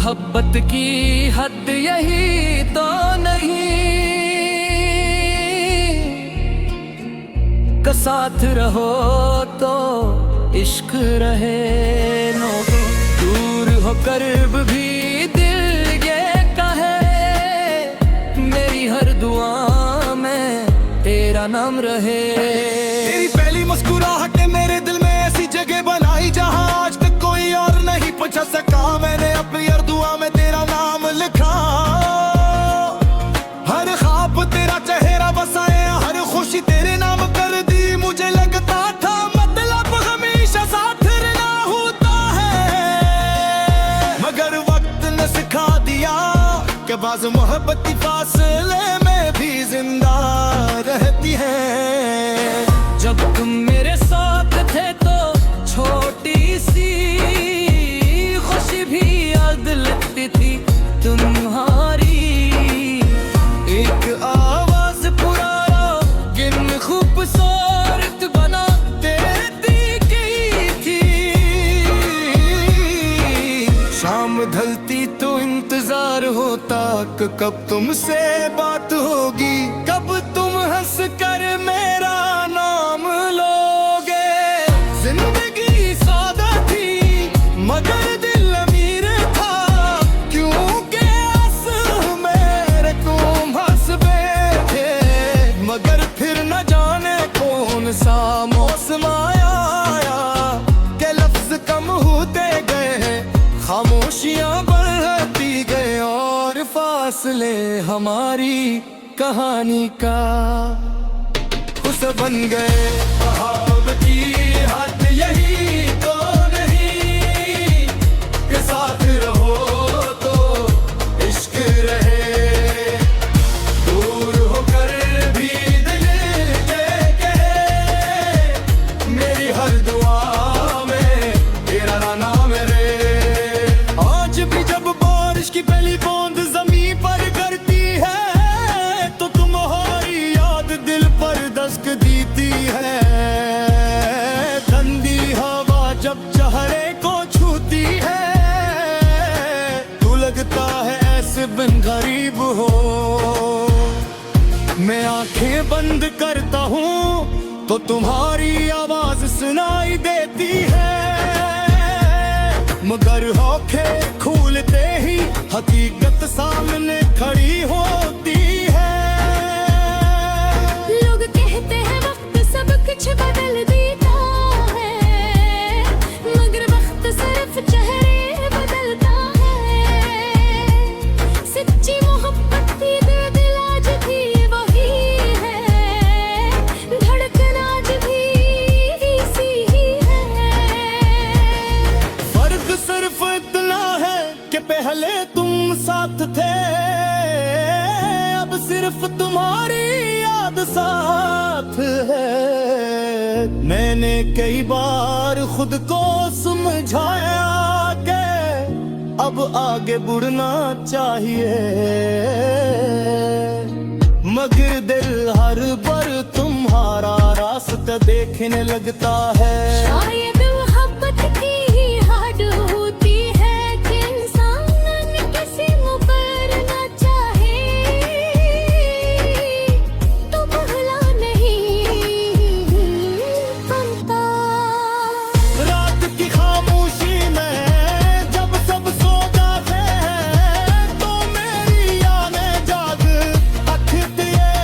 मोहब्बत की हद यही तो नहीं का साथ रहो तो इश्क रहे नो दूर हो कर्ब भी दिल ये कहे मेरी हर दुआ में तेरा नाम रहे। तेरी पहली मुस्कुराहट ने मेरे दिल में ऐसी जगह बनाई जहां आज तक कोई और नहीं पूछ सका। मैंने अपनी हर दुआ में तेरा नाम लिखा, हर ख्वाब तेरा चेहरा बसाया, हर खुशी तेरे नाम कर दी। मुझे लगता था मतलब हमेशा साथ रहना होता है, मगर वक्त ने सिखा दिया कि बाज़ मोहब्बत की फासले में भी जिंदा रहती है। जब तुम मेरे साथ थे तो छोटी सी खुशी भी याद लगती थी तुम्हारी। एक आवाज पुराना गिन खूबसूरत बना देती गई थी। शाम ढलती तो इंतजार होता कि कब तुमसे बात होगी, कब तुम हंस कर मेरा नाम लोगे। जिंदगी सादा थी मगर दिल अमीर था, क्योंकि आंसू मेरे तुम हंसबे थे। मगर फिर न जाने कौन सा मौसम आया के लफ्ज कम होते गए, खामोशियां बढ़ती गए और फासले हमारी कहानी का हुस्न बन गए। मोहब्बत की हद यही तो नहीं कि साथ रहो तो इश्क रहे, दूर होकर भी दिल ये कहे मेरी हर दुआ में तेरा नाम रहे। आज भी जब बारिश की पहली बूंद जमीन पर गिरती है तो तुम्हारी याद दिल पर दस्तक देती है। ठंडी हवा जब चेहरे को छूती है तो लगता है ऐसे बिन गरीब हो। मैं आंखें बंद करता हूँ तो तुम्हारी आवाज सुनाई देती है, मगर आंखें खुलते ही हकीकत सामने खड़ी होती है। लोग कहते हैं वक्त सब कुछ बदल देता है, मगर वक्त सिर्फ चेहरे बदलता है। सच्ची मोहब्बत की दिल आज भी वही है, धड़कन आज भी इसी ही है। फर्क सिर्फ इतना है कि पहले तुम साथ थे, अब सिर्फ तुम्हारी याद साथ है। मैंने कई बार खुद को समझाया कि अब आगे बढ़ना चाहिए, मगर दिल हर बार तुम्हारा रास्ता देखने लगता है। शायद मोहब्बत की ही हाड होती है कि इंसान किसी मुकरना चाहे तो भला नहीं बनता। रात की खामोशी में जब सब सो जाते हैं तो मेरी यादें जाग उठती है।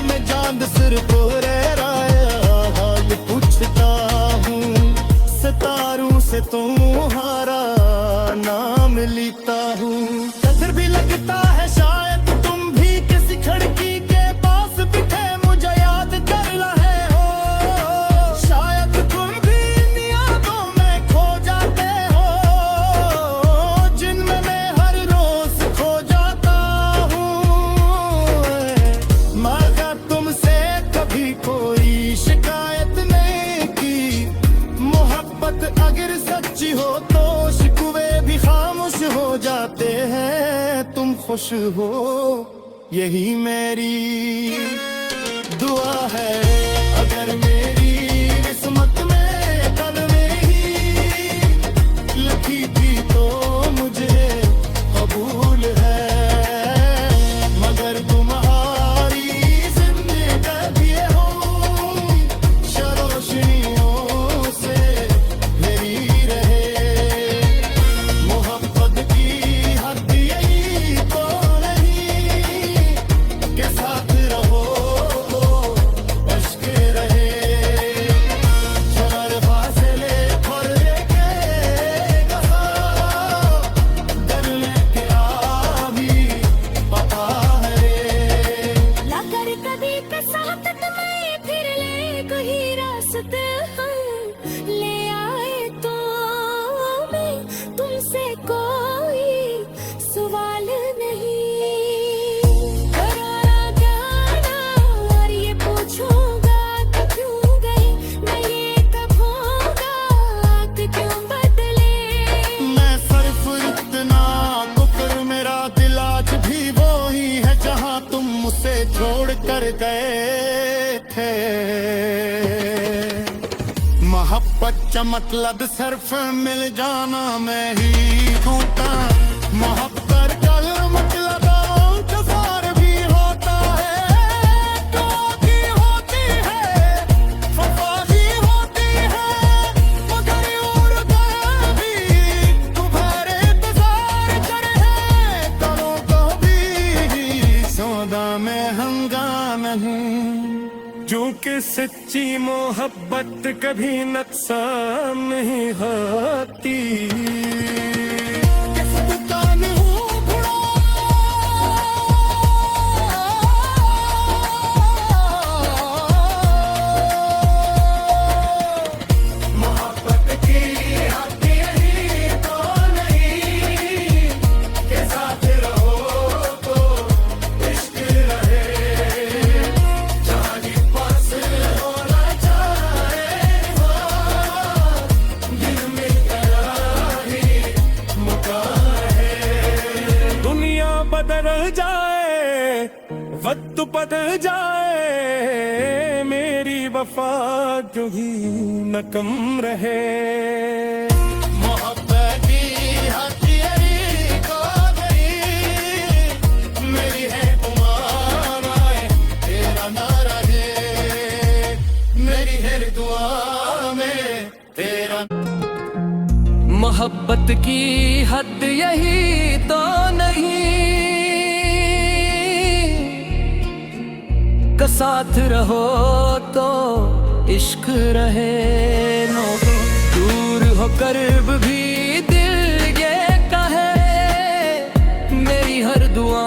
मैं चांद सिर पर हाल पूछता हूँ, सितारों से तुम्हारा नाम लेता हूँ। नजर भी लगता है शायद तुम भी किसी खिड़की के पास बैठे मुझे याद कर रहे हो। शायद तुम भी इन यादों में खो जाते हो जिनमें मैं हर रोज खो जाता हूँ। मगर तुमसे कभी कोई शिकायत नहीं की, मोहब्बत अगर सच्ची हो तो शिकवे भी खामोश हो जाते हैं। तुम खुश हो यही मेरी दुआ है, अगर मेरी रास्ते हम ले आए तो मैं तुमसे कोई सवाल नहीं करारा गाना और ये पूछूंगा कि क्यों गए मैं ये कब होगा आग क्यों बदले मैं सिर्फ इतना तो कर मेरा दिल आज भी वो ही है जहाँ तुम मुझसे छोड़ कर गए थे मोहब्बत का मतलब सिर्फ मिल जाना मैं ही होता मोहब्बत का मतलब इंतजार भी होता है क्योंकि होती है वफा भी होती है मगर और भी तुम्हारे इंतजार कर है करो कभी सौदा में हंगामा नहीं जो कि सच्ची मोहब्बत कभी नुकसान नहीं होती बदल जाए वक्त बदल जाए मेरी वफा जो ही न कम रहे मोहब्बत की हथियारी को नहीं मेरी है तुम्हारा तेरा ना रहे मेरी है दुआ में तेरा मोहब्बत की हद यही तो नहीं का साथ रहो तो इश्क रहे नो दूर हो करीब भी दिल ये कहे मेरी हर दुआ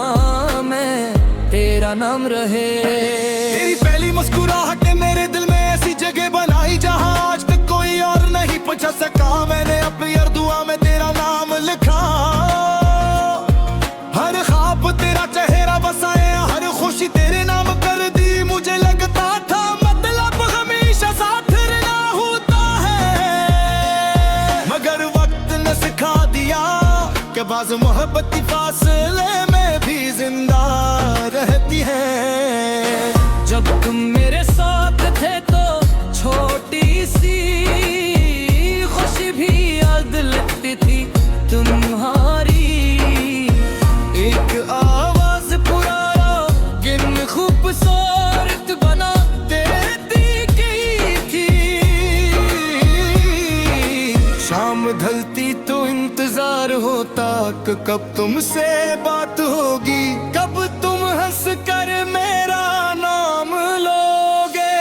में तेरा नाम रहे तेरी पहली मुस्कुराहट ने मेरे दिल में ऐसी जगह बनाई जहां आज तक कोई और नहीं पहुंच सका मैंने अपनी हर दुआ में तेरा नाम लिखा हर ख्वाब तेरा चेहरा बसाया हर खुशी तेरे नाम कर दी मुझे लगता था मतलब हमेशा साथ रहना होता है मगर वक्त ने सिखा दिया कि बाज़ मोहब्बत की फासले में भी जिंदा रहती है जब तुम मेरे साथ थे तो छोटी सी खुशी भी याद लगती थी तुम्हारी एक आवाज पुराना गिन खूबसूरत बना देती गई थी शाम ढलती तो इंतजार होता कि कब तुमसे बात होगी कब तुम हंस कर मेरा नाम लोगे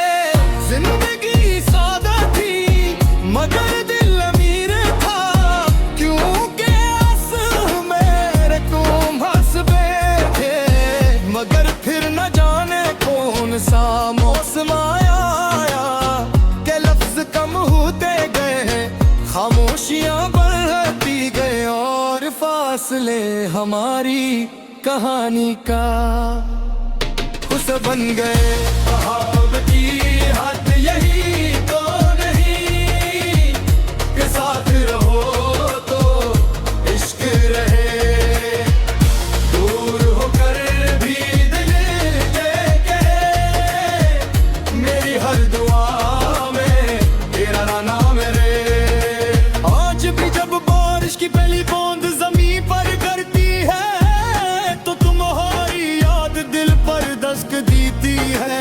जिंदगी सादा थी मगर दिल अमीर था क्योंकि आंसू मेरे तुम हंस बैठे मगर फिर न जाने कौन सा मौसम आया के लफ्ज कम होते गए खामोशियां बढ़ती गए और फासले हमारी कहानी का उस बन गए मोहब्बत की हद यही तो नहीं के साथ रहो तो इश्क रहे दूर होकर भी दिल ये कहे मेरी हर दुआ में तेरा नाम रे आज भी जब बारिश की पहली बूंद जमीन पर गिरती है तो तुम्हारी याद दिल पर दस्तक देती है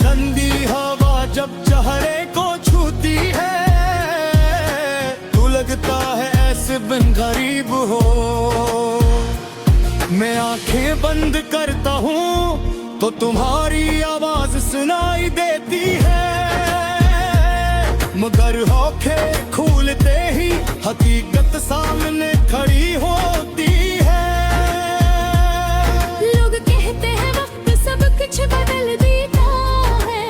ठंडी हवा जब चेहरे को छूती है तो लगता है ऐसे बिन गरीब हो मैं आंखें बंद करता हूँ तो तुम्हारी आवाज सुनाई देती है मगर होके खुलते ही हकीकत सामने खड़ी होती है लोग कहते हैं वक्त सब कुछ बदल देता है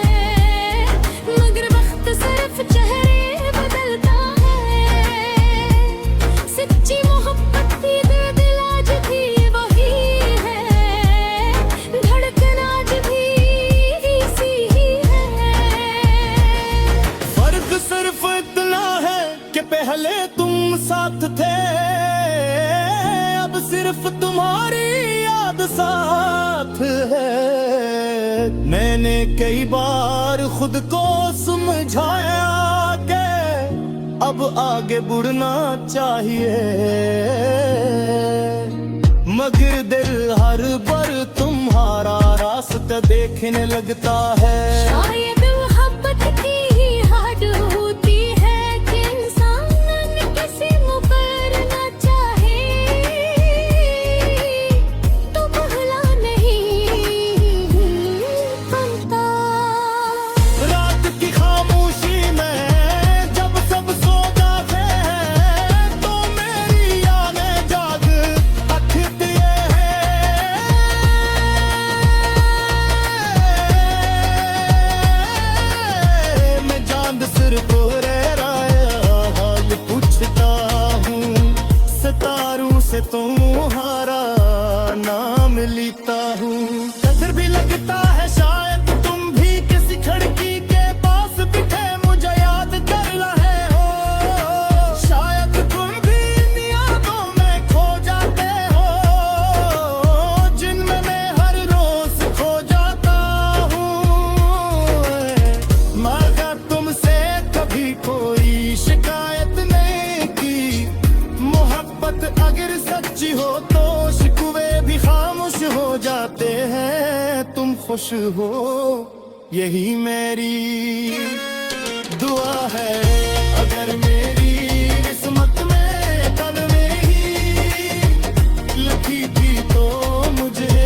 मैंने कई बार खुद को समझाया कि अब आगे बढ़ना चाहिए, मगर दिल हर बार तुम्हारा रास्ता देखने लगता है। शायद मोहब्बत की ही हाड होती है कि इंसान किसी मुकरना चाहे तो भला नहीं बनता। रात की खामोशी में जब सब सो जाते हैं तो मेरी यादें जाग रखती है। मैं चांद सिर पर हाल पूछता हूँ, सितारों से तुम्हारा नाम लेता हूँ। नजर भी लगता है शायद तुम भी किसी खिड़की के पास बैठे मुझे याद कर रहे हो। शायद तुम भी इन यादों में खो जाते हो जिनमें मैं हर रोज खो जाता हूँ। मगर तुमसे कभी कोई शिकायत नहीं की। मोहब्बत अगर सच्ची हो तो शिकवे भी खामोश हो जाते हैं। तुम खुश हो यही मेरी दुआ है। अगर मेरी किस्मत में कल में ही लिखी थी तो मुझे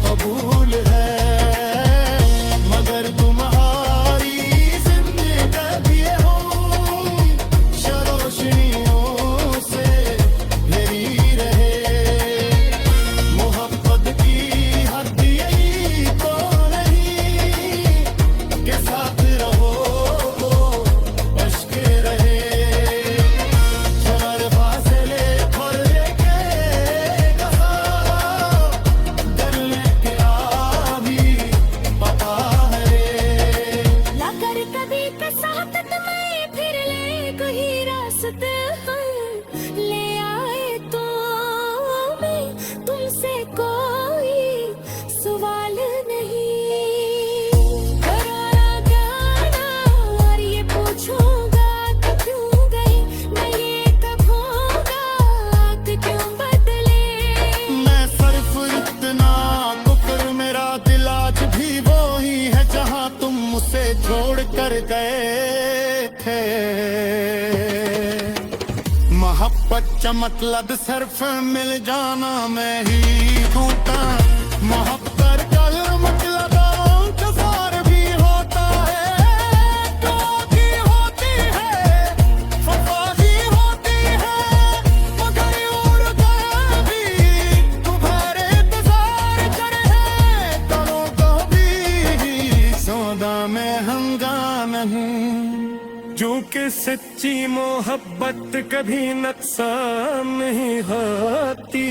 कबूल है, मगर तुम्हारी जिंदगी हो रोशनियों से घिरी रहे। मोहब्बत की हद यही तो नहीं के साथ रहो अश्क रहे। हर फासले पर लेके डर लेके आ भी पता है। लाकर कभी के साथ तुम्हें फिर ले कोई रास्ते ले आए तो मैं तुमसे कोई सवाल नहीं करारा गाना और ये पूछूंगा कि क्यों गए मैं ये कब होगा कि क्यों बदले। मैं सिर्फ इतना तो कर मेरा दिल आज भी वो ही है जहां तुम मुझसे छोड़ कर गए थे। मोहब्बत का मतलब सिर्फ मिल जाना मैं ही ढूंढता। मोहब्बत का मतलब इंतजार भी होता है, क्योंकि होती है वफाई होती है, मगर उड़ गए भी तुम्हारे इंतजार करे हैं। करो कभी सौदा में हंगामा नहीं, जो कि सच्ची मोहब्बत कभी नुकसान नहीं होती।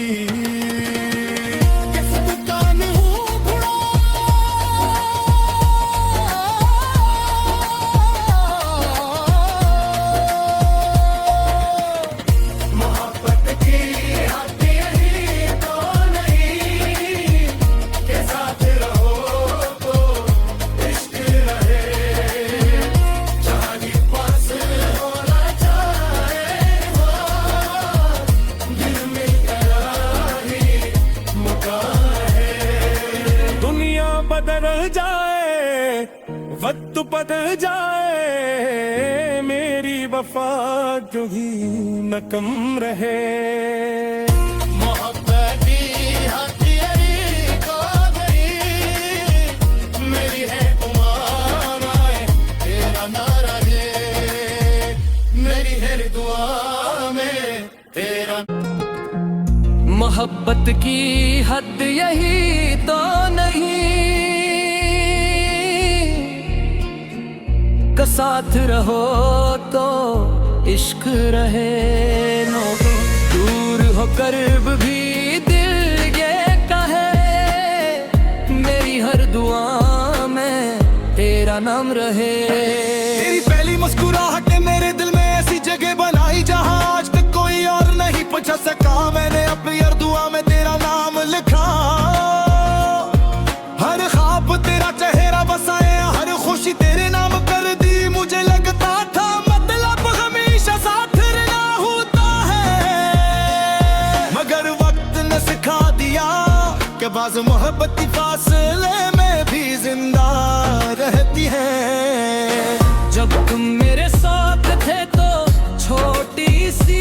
किस दुकान हूँ घुड़ा, मोहब्बत की हद यही तो नहीं के साथ रहो तो इश्क रहे। चांदी पास होना चाहे वो दिल में करारी मुकाम है। दुनिया बदल जाए, वक्त बदल जाए, मेरी वफा जो ही न कम रहे। मोहब्बत की हद यही तो नहीं, मेरी है तुम्हारा है, तेरा ना रहे। मेरी है दुआ में तेरा। मोहब्बत की हद यही तो नहीं का साथ रहो तो इश्क रहे। नो दूर हो करीब भी दिल ये कहे, मेरी हर दुआ में तेरा नाम रहे। तेरी पहली मुस्कुराहट ने मेरे दिल में ऐसी जगह बनाई जहां आज तक कोई और नहीं पूछा सका। मैंने अपनी हर दुआ में तेरा नाम लिखा, हर ख्वाब तेरा चेहरा राज मोहब्बत की फासले में भी जिंदा रहती है। जब तुम मेरे साथ थे तो छोटी सी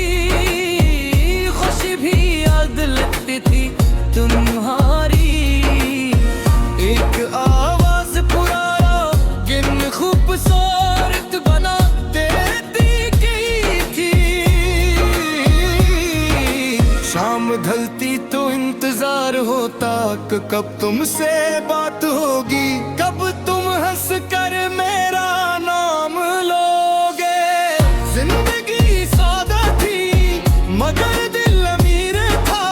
खुशी भी याद लगती थी तुम्हारी। एक आवाज पुराना गिन खूबसूरत बना देती गई थी। शाम ढलती तो इंतजार होता कि कब तुमसे बात होगी, कब तुम हंस कर मेरा नाम लोगे। जिंदगी सादा थी मगर दिल अमीर था,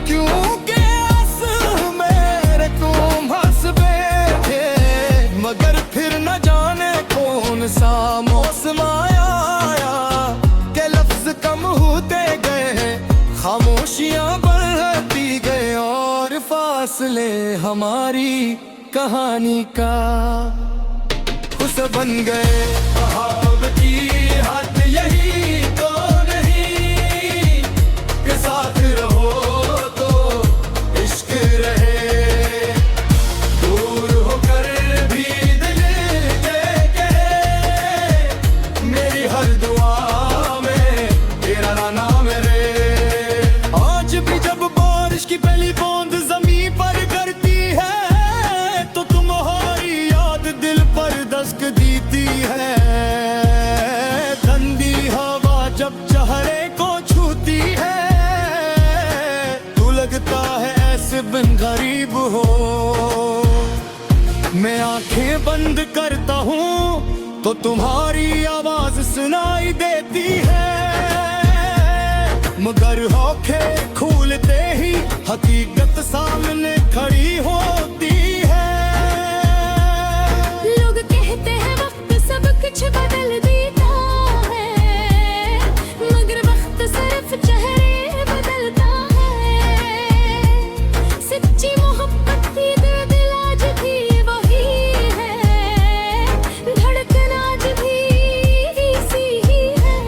क्योंकि आंसू मेरे तुम हंस बैठे। मगर फिर न जाने कौन सा मौसम आया के लफ्ज कम होते गए, खामोशियां बढ़ती गए और फासले हमारी कहानी का हिस्सा बन गए। मोहब्बत की हद यही तो नहीं कि साथ रहो तो इश्क रहे। दूर होकर भी दिल के कहे, मेरी हर दुआ में तेरा नाम रहे। आज भी जब बारिश की पहली बूंद जमीन पर गिरती है तो तुम्हारी याद दिल पर दस्तक देती है। ठंडी हवा जब चेहरे को छूती है तो लगता है ऐसे बिन गरीब हो। मैं आंखें बंद करता हूँ तो तुम्हारी आवाज सुनाई देती है। मगर आंखें खुलते ही हकीकत सामने खड़ी होती है। लोग कहते हैं वक्त सब कुछ बदल देता है, मगर वक्त सिर्फ चेहरे बदलता है। सच्ची मोहब्बत की दिल आज भी वही है, धड़कन आज भी इसी ही है।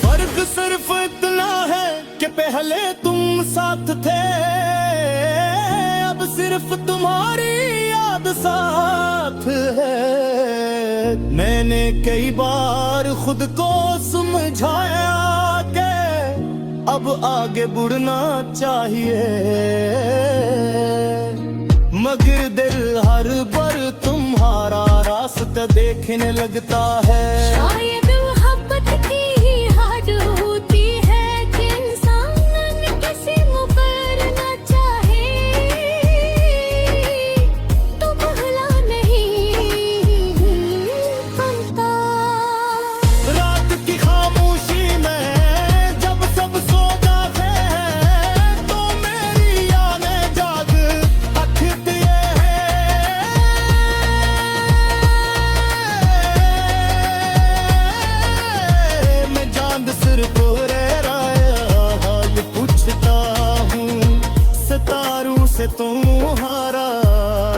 फर्क सिर्फ इतना है कि पहले तुम साथ थे, अब सिर्फ तुम्हारी याद साथ है। मैंने कई बार खुद को समझाया कि अब आगे बढ़ना चाहिए, मगर दिल हर बार तुम्हारा रास्ता देखने लगता है। शायद मोहब्बत की ही हाड होती है कि इंसान किसी मुकरना चाहे तो भला नहीं बनता। रात की खामोशी में जब सब सो जाते हैं तो मेरी यादें जाग तकती है। मैं चांद सिर पर हाल पूछता हूँ, सितारों से तुम्हारा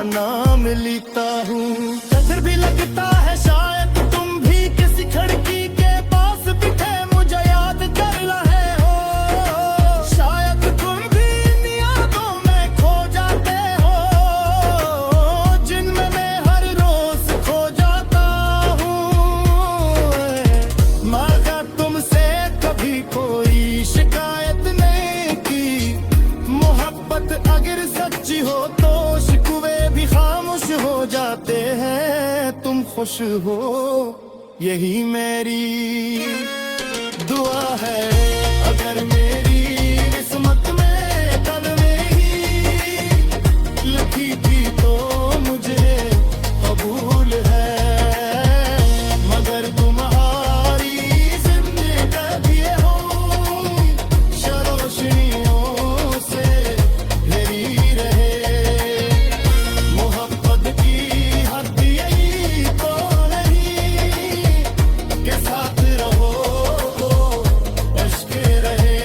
नाम लेता हूँ। नजर भी लगता है शायद तुम भी किसी खिड़की के पास बैठे मुझे याद कर रहे हो। शायद तुम भी इन यादों में खो जाते हो जिनमें मैं हर रोज खो जाता हूँ। मगर तुमसे कभी कोई शिकायत नहीं की। मोहब्बत अगर सच्ची हो तो शिकवे भी खामोश हो जाते हैं। तुम खुश हो यही मेरी दुआ है। अगर मेरी किस्मत में कल में ही लिखी थी तो मुझे कबूल है, मगर तुम्हारी जिंदगी हो शरोशनियों से घिरी रहे। मोहब्बत की हद यही तो नहीं कि साथ रहो तो इश्क रहे।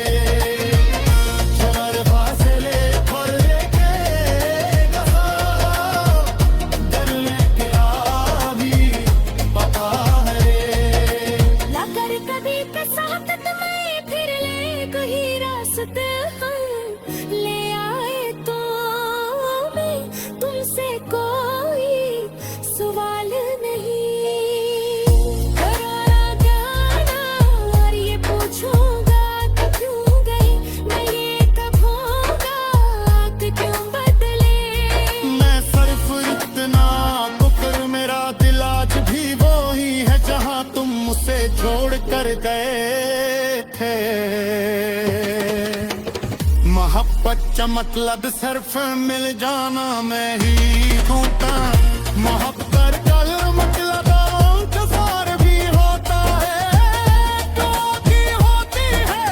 कर गए थे। मोहब्बत का मतलब सिर्फ मिल जाना, मैं ही ढूंढता। मोहब्बत का मतलब इंतजार भी होता है, क्योंकि होती है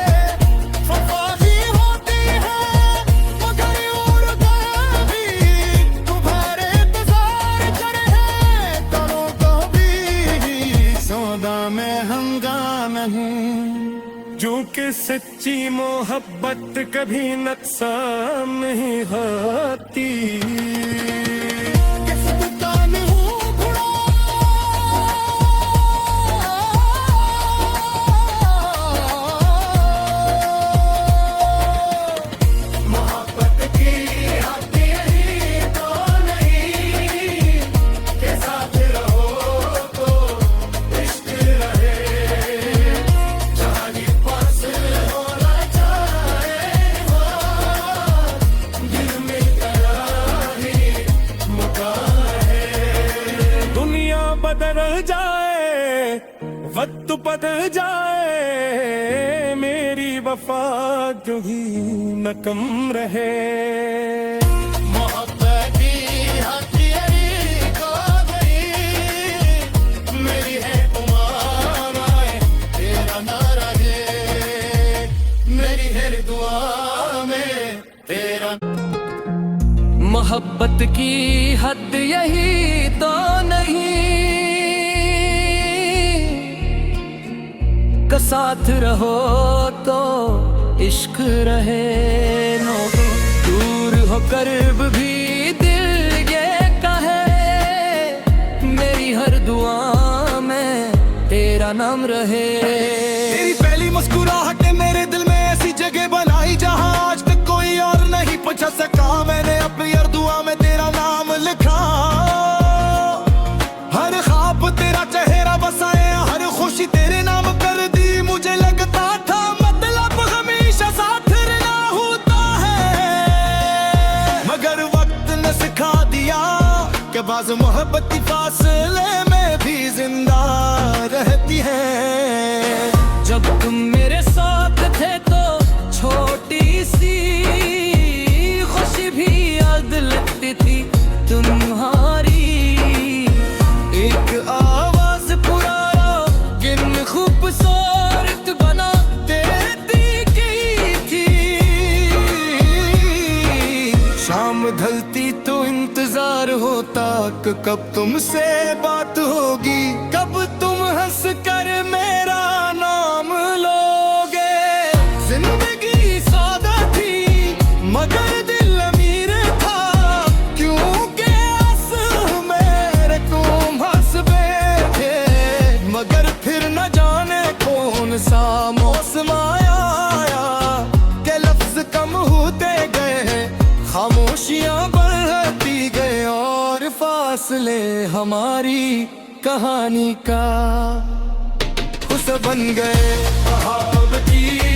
वफा भी होती है, मगर उड़ गए भी तुम्हारे इंतजार करे हैं। करो कभी सौदा में हंगा नहीं, जो कि सच्ची मोहब्बत कभी नुकसान नहीं होती। किस दुकान हूँ घुड़ा, मोहब्बत की हद यही तो नहीं के साथ रहो तो इश्क रहे। जहानी पास होना चाहे हो, दिल में करारी मुकाम है। दुनिया बदल जाए, वक्त बदल जाए, मेरी वफा जो ही न कम रहे। मोहब्बत की हद यही तो नहीं, मेरी है तुम्हारा है, तेरा ना रहे। मेरी है दुआ में तेरा। मोहब्बत की हद यही तो नहीं, का साथ रहो तो इश्क रहे। दूर हो करीब भी दिल ये कहे, मेरी हर दुआ में तेरा नाम रहे। तेरी पहली मुस्कुराहट मेरे दिल में ऐसी जगह बनाई जहां आज तक कोई और नहीं पूछा सका। मैंने अपनी हर दुआ में तेरा नाम लिखा, हर ख्वाब तेरा चेहरा बसाया, हर खुशी तेरे नाम कर दी। मुझे लगता था मतलब हमेशा साथ रहना होता है, मगर वक्त ने सिखा दिया कि बाज़ मोहब्बत की फासले में भी जिंदा रहती है। जब तुम मेरे साथ थे तो छोटी सी खुशी भी याद लगती थी तुम्हारी। एक आवाज पुराना गिन खूबसूरत बना देती की थी। शाम ढलती तो इंतजार होता कि कब तुमसे बात होगी, कब तुम हंस कर मेरा नाम लोगे। जिंदगी सादा थी मगर दिल अमीर था, क्योंकि आंसू मेरे तुम हंस बैठे। मगर फिर न जाने कौन सा मौसम आया के लफ्ज कम होते गए, खामोशियां बढ़ती गए और फासले हमारी कहानी का हुस्न बन गए। मोहब्बत की